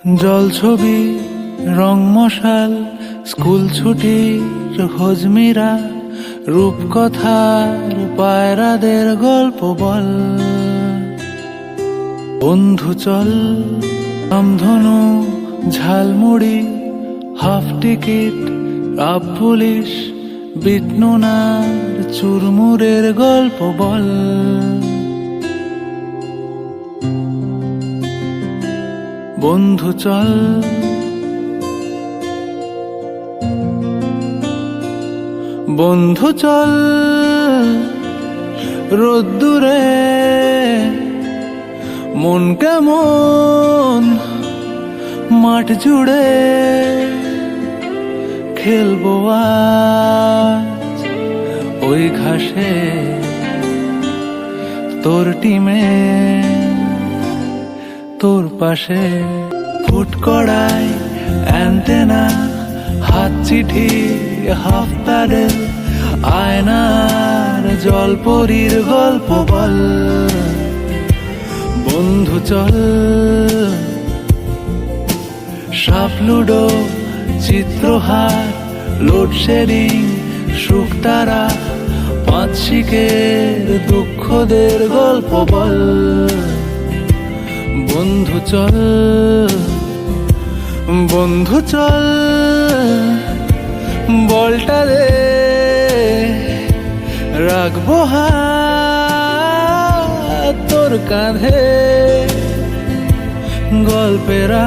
জল ছবি রং মশাল স্কুল ছুটির হজমিরা রূপকথার পায়রাদের গল্প বল। বন্ধু চল রামধনু ঝালমুড়ি হাফ টিকিট আপ পুলিশ বিটনুনার চুরমুরের গল্প বল। বন্ধু চল বন্ধু চল রোদ্দুরে মন কেমন মাঠ জুড়ে খেলবো আজ ওই ঘাসে তোর টিমে তোর পাশে। ফুট কড়াই অ্যান্টেনা হাত চিঠি হাফ প্যাডেল আয়নার জলপরীর গল্প বল। বন্ধু চল সাপ লুডো চিত্রহার লোডশেডিং শুকতারা পাঁচ শিকের দুঃখদের গল্প বল। বন্ধু চল বন্ধু চল বলটা দে রাখবো হাত তোর কাঁধে গল্পেরা